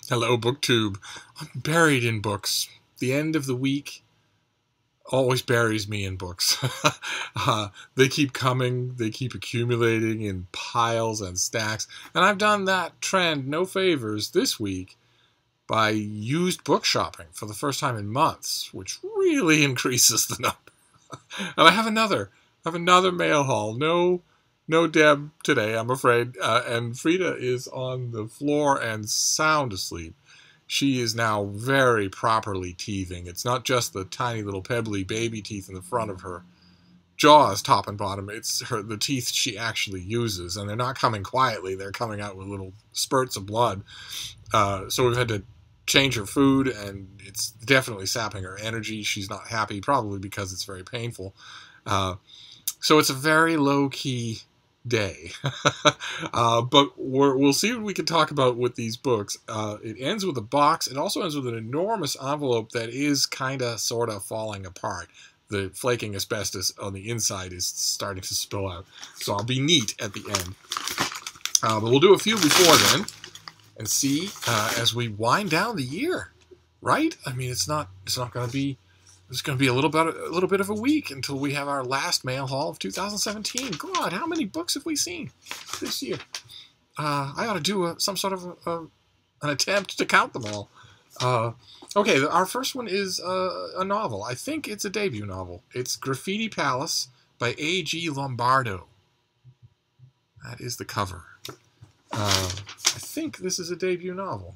Hello, BookTube. I'm buried in books. The end of the week always buries me in books. They keep coming, they keep accumulating in piles and stacks. And I've done that trend no favors this week by used book shopping for the first time in months, which really increases the number. And I have another mail haul. No Deb today, I'm afraid. And Frida is on the floor and sound asleep. She is now very properly teething. It's not just the tiny little pebbly baby teeth in the front of her jaws, top and bottom. It's the teeth she actually uses, and they're not coming quietly. They're coming out with little spurts of blood. So we've had to change her food, and it's definitely sapping her energy. She's not happy, probably because it's very painful. So it's a very low-key day. But we'll see what we can talk about with these books. It ends with a box. It also ends with an enormous envelope that is kind of, sort of falling apart. The flaking asbestos on the inside is starting to spill out. So I'll be neat at the end. But we'll do a few before then and see as we wind down the year. Right? I mean, it's not going to be... It's going to be a little bit of a week until we have our last mail haul of 2017. God, how many books have we seen this year? I ought to do some sort of an attempt to count them all. Okay, our first one is a novel. I think it's a debut novel. It's Graffiti Palace by A.G. Lombardo. That is the cover. I think this is a debut novel.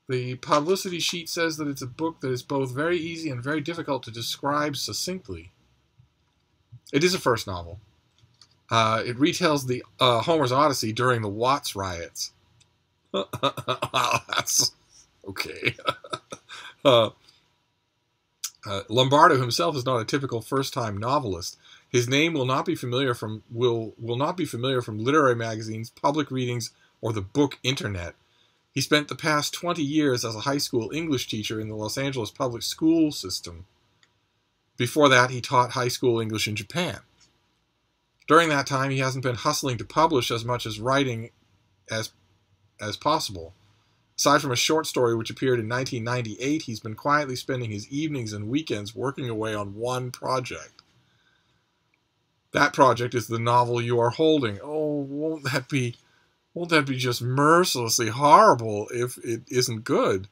The publicity sheet says that it's a book that is both very easy and very difficult to describe succinctly. It is a first novel. It retells the Homer's Odyssey during the Watts riots. That's okay. Lombardo himself is not a typical first-time novelist. His name will not be familiar from literary magazines, public readings, or the book internet. He spent the past 20 years as a high school English teacher in the Los Angeles public school system. Before that, he taught high school English in Japan. During that time, he hasn't been hustling to publish as much as writing as possible. Aside from a short story which appeared in 1998, he's been quietly spending his evenings and weekends working away on one project. That project is the novel you are holding. Oh, won't that be just mercilessly horrible if it isn't good?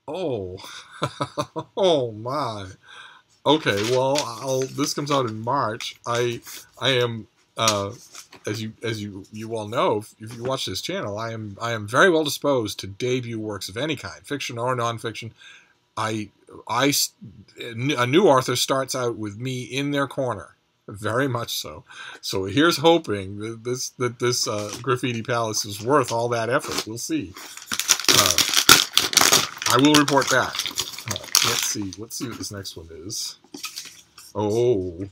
Oh, oh my. Okay, well, this comes out in March. I am, as you all know, if you watch this channel, I am very well disposed to debut works of any kind, fiction or nonfiction. A new author starts out with me in their corner. Very much so. So here's hoping that this Graffiti Palace is worth all that effort. We'll see. I will report back. Let's see what this next one is. Oh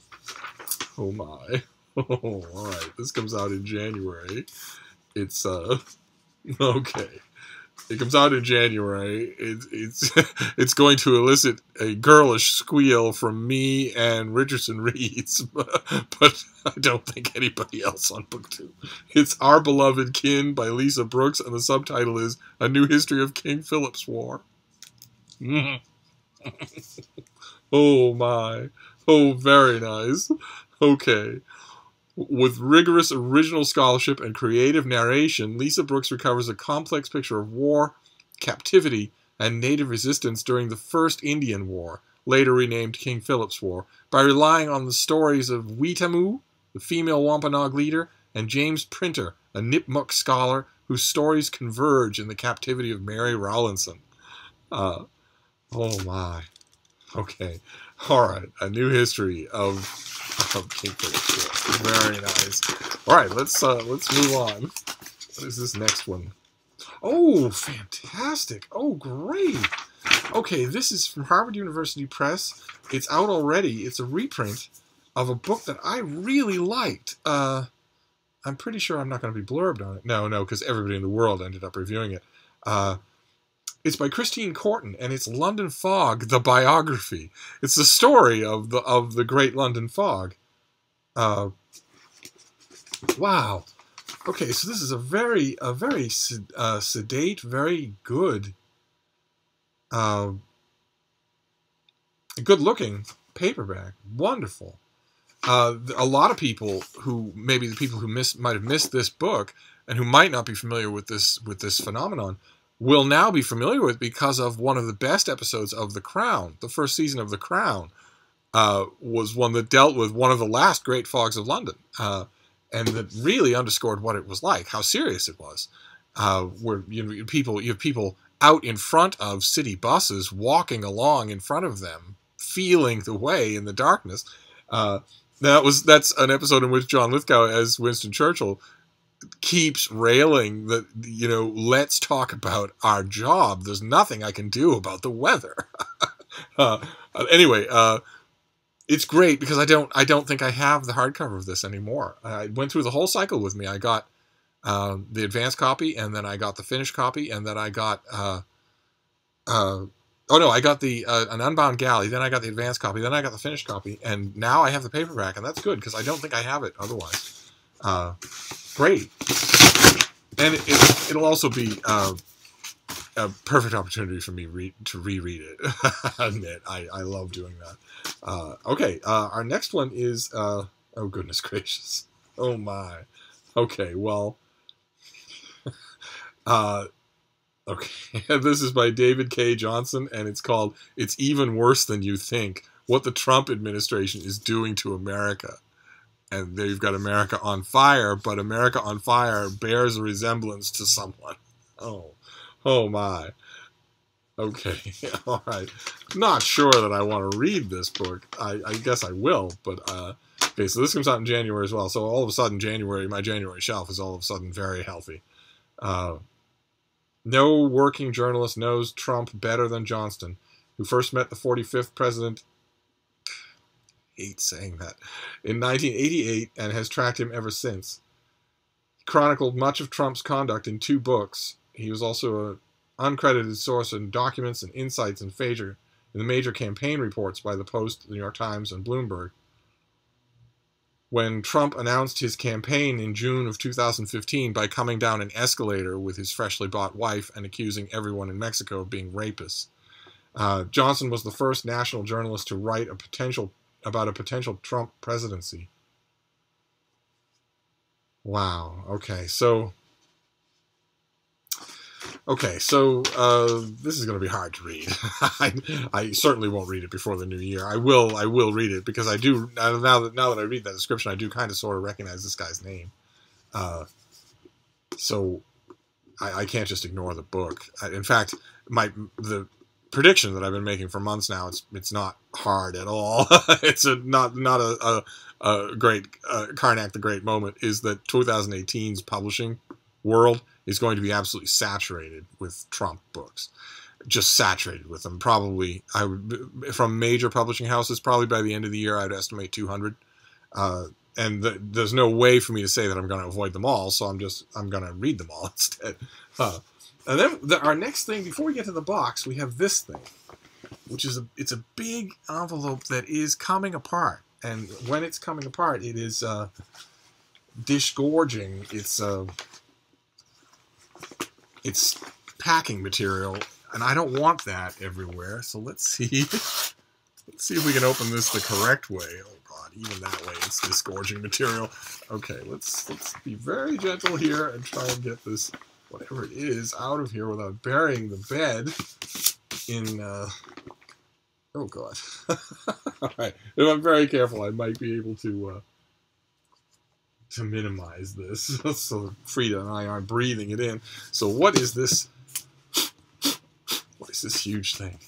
my. Oh, all right. This comes out in January. It's okay. It comes out in January. It's going to elicit a girlish squeal from me and Richardson Reeds, but I don't think anybody else on BookTube. It's Our Beloved Kin by Lisa Brooks, and the subtitle is A New History of King Philip's War. Oh my. Oh, very nice. Okay. With rigorous original scholarship and creative narration, Lisa Brooks recovers a complex picture of war, captivity, and native resistance during the First Indian War, later renamed King Philip's War, by relying on the stories of Weetamoo, the female Wampanoag leader, and James Printer, a Nipmuc scholar whose stories converge in the captivity of Mary Rowlandson. Oh my. Okay. All right. A new history of King Philip's War. Very nice. All right. Let's move on. What is this next one? Oh, fantastic. Oh, great. Okay, this is from Harvard University Press. It's out already. It's a reprint of a book that I really liked. I'm pretty sure I'm not going to be blurbed on it. No, because everybody in the world ended up reviewing it. It's by Christine Corton, and it's London Fog, the biography. It's the story of the great London Fog. Wow. Okay, so this is a very sedate, very good, uh, good-looking paperback. Wonderful. A lot of people who maybe the people who might have missed this book and who might not be familiar with this phenomenon will now be familiar with because of one of the best episodes of The Crown. The first season of The Crown was one that dealt with one of the last great fogs of London, and that really underscored what it was like, how serious it was. Where you have people out in front of city buses, walking along in front of them, feeling the way in the darkness. That's an episode in which John Lithgow, as Winston Churchill, keeps railing that, let's talk about our job. There's nothing I can do about the weather. Anyway, it's great because I don't think I have the hardcover of this anymore. I went through the whole cycle with me. I got the advanced copy, and then I got the finished copy, and then I got I got the an Unbound Galley, then I got the advanced copy, then I got the finished copy, and now I have the paperback, and that's good because I don't think I have it otherwise. Great, and it'll also be a perfect opportunity for me to reread it. I admit, I love doing that. Okay, our next one is oh goodness gracious, oh my. Okay, well, okay, this is by David K. Johnson, and it's called "It's Even Worse Than You Think: What the Trump Administration is Doing to America." And there you've got America on Fire, but America on Fire bears a resemblance to someone. Oh my. Okay, all right. Not sure that I want to read this book. I guess I will, but okay, so this comes out in January as well. So all of a sudden, my January shelf is all of a sudden very healthy. No working journalist knows Trump better than Johnston, who first met the 45th president, I hate saying that, in 1988 and has tracked him ever since. He chronicled much of Trump's conduct in 2 books. He was also an uncredited source in documents and insights in the major campaign reports by the Post, the New York Times, and Bloomberg. When Trump announced his campaign in June of 2015 by coming down an escalator with his freshly bought wife and accusing everyone in Mexico of being rapists. Johnson was the first national journalist to write about a potential Trump presidency. Wow. Okay, so this is going to be hard to read. I certainly won't read it before the new year. I will read it because I do now that I read that description, I do kind of sort of recognize this guy's name. So I can't just ignore the book. In fact, the prediction that I've been making for months now, it's not hard at all. It's not a great Karnak the Great moment, is that 2018's publishing world is going to be absolutely saturated with Trump books. Just saturated with them. Probably, from major publishing houses, probably by the end of the year, I'd estimate 200. And there's no way for me to say that I'm going to avoid them all, so I'm going to read them all instead. And then our next thing, before we get to the box, we have this thing, which is it's a big envelope that is coming apart. And when it's coming apart, it is disgorging its packing material, and I don't want that everywhere. So let's see if we can open this the correct way. Oh God, even that way it's disgorging material. Okay, let's be very gentle here and try and get this, whatever it is, out of here without burying the bed in oh God. All right, if I'm very careful, I might be able to minimize this so Frida and I aren't breathing it in. So what is this? What is this huge thing?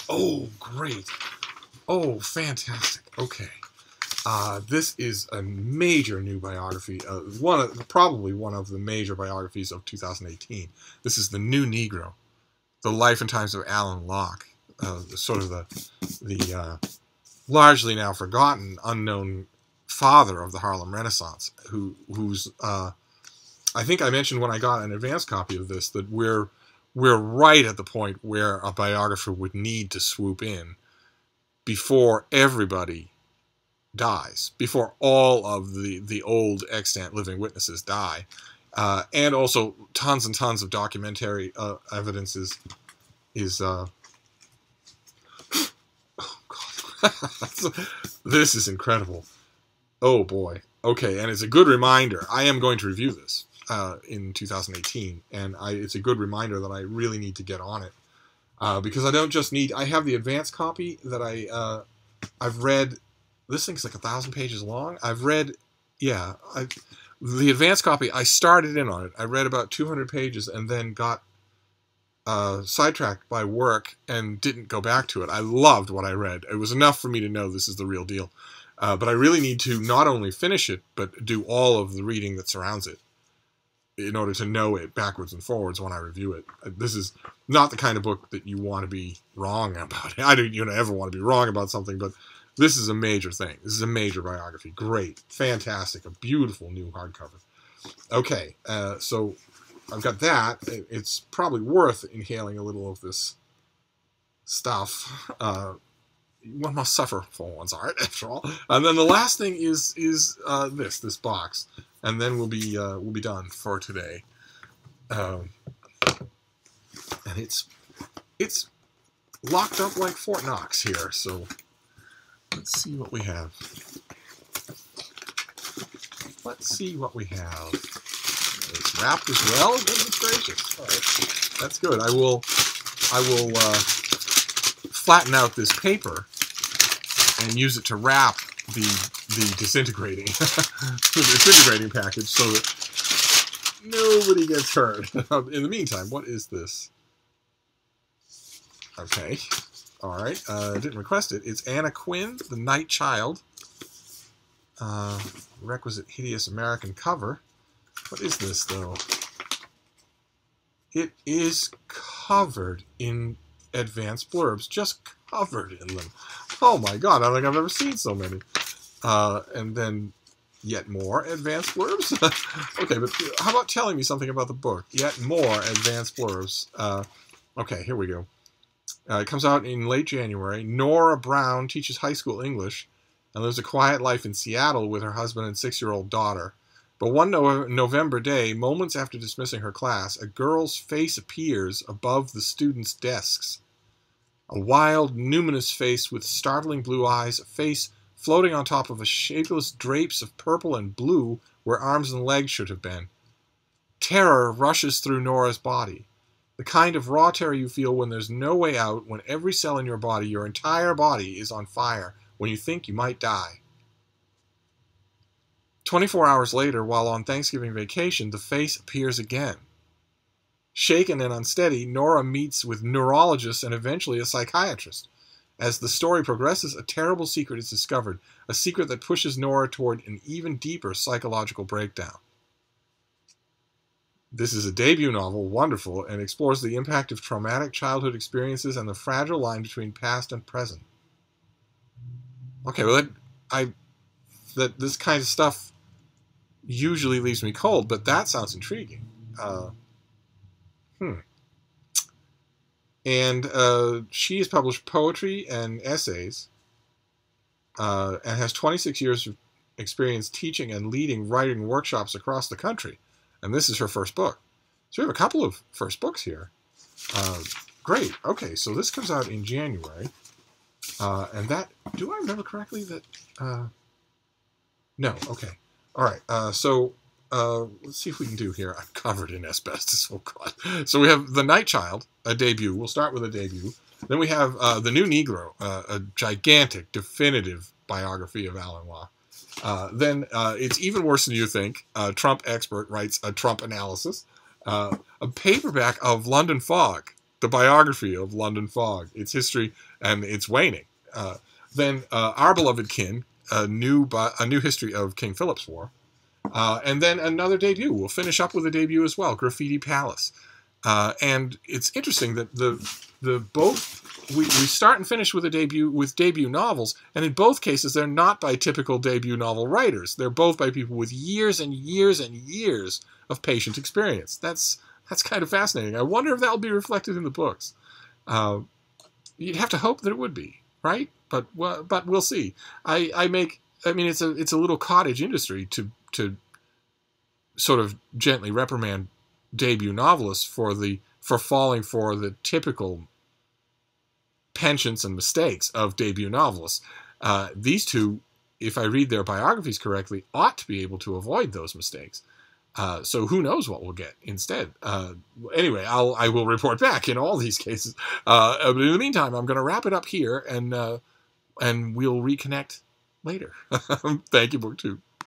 Oh, great. Oh, fantastic. Okay. This is a major new biography. Probably one of the major biographies of 2018. This is The New Negro, The Life and Times of Alan Locke, sort of the largely now forgotten, unknown father of the Harlem Renaissance, who's I think I mentioned when I got an advanced copy of this that we're right at the point where a biographer would need to swoop in before everybody dies, before all of the old extant living witnesses die. And also tons and tons of documentary evidence is oh God. This is incredible. Oh boy. Okay, and it's a good reminder. I am going to review this in 2018, and it's a good reminder that I really need to get on it. Because I don't just need... I have the advanced copy that I've read. This thing's like 1,000 pages long. I've read... Yeah, the advanced copy, I started in on it. I read about 200 pages and then got sidetracked by work and didn't go back to it. I loved what I read. It was enough for me to know this is the real deal. But I really need to not only finish it, but do all of the reading that surrounds it in order to know it backwards and forwards when I review it. This is not the kind of book that you want to be wrong about. I don't ever want to be wrong about something, but this is a major thing. This is a major biography. Great. Fantastic. A beautiful new hardcover. Okay, so I've got that. It's probably worth inhaling a little of this stuff. One must suffer for one's art, after all. And then the last thing is this box, and then we'll be done for today. And it's locked up like Fort Knox here. So let's see what we have. Let's see what we have. It's wrapped as well. Goodness gracious! All right, that's good. I will flatten out this paper and use it to wrap the disintegrating package so that nobody gets hurt. In the meantime, what is this? Okay, all right. Didn't request it. It's Anna Quinn, The Night Child. Requisite hideous American cover. What is this though? It is covered in advanced blurbs, just covered in them. Oh my God, I don't think I've ever seen so many. And then yet more advanced blurbs? Okay, but how about telling me something about the book? Yet more advanced blurbs. Okay, here we go. It comes out in late January. Nora Brown teaches high school English and lives a quiet life in Seattle with her husband and 6-year-old daughter. But one November day, moments after dismissing her class, a girl's face appears above the students' desks. A wild, numinous face with startling blue eyes, a face floating on top of a shapeless drapes of purple and blue where arms and legs should have been. Terror rushes through Nora's body. The kind of raw terror you feel when there's no way out, when every cell in your body, your entire body, is on fire, when you think you might die. 24 hours later, while on Thanksgiving vacation, the face appears again. Shaken and unsteady, Nora meets with neurologists and eventually a psychiatrist. As the story progresses, a terrible secret is discovered, a secret that pushes Nora toward an even deeper psychological breakdown. This is a debut novel, wonderful, and explores the impact of traumatic childhood experiences and the fragile line between past and present. Okay, well, this kind of stuff usually leaves me cold, but that sounds intriguing. And she has published poetry and essays, and has 26 years of experience teaching and leading writing workshops across the country. And this is her first book. So we have a couple of first books here. Great. Okay, so this comes out in January. And that, do I remember correctly that... no, okay. All right, so let's see if we can do here. I'm covered in asbestos, oh God. So we have The Night Child, a debut. We'll start with a debut. Then we have The New Negro, a gigantic, definitive biography of Alan Waugh. Then It's Even Worse Than You Think. Trump expert writes a Trump analysis. A paperback of London Fog, the biography of London Fog, its history and its waning. Then Our Beloved Kin, a new history of King Philip's War. And then another debut. We'll finish up with a debut as well, Graffiti Palace. And it's interesting that we start and finish with debut novels, and in both cases they're not by typical debut novel writers. They're both by people with years and years and years of patient experience. That's kind of fascinating. I wonder if that'll be reflected in the books. You'd have to hope that it would be, right? But we'll see. I make I mean, it's a little cottage industry to sort of gently reprimand debut novelists for falling for the typical penchants and mistakes of debut novelists. These two, if I read their biographies correctly, ought to be able to avoid those mistakes. So who knows what we'll get instead. Anyway, I will report back in all these cases. But in the meantime, I'm going to wrap it up here, and we'll reconnect later. Thank you, BookTube.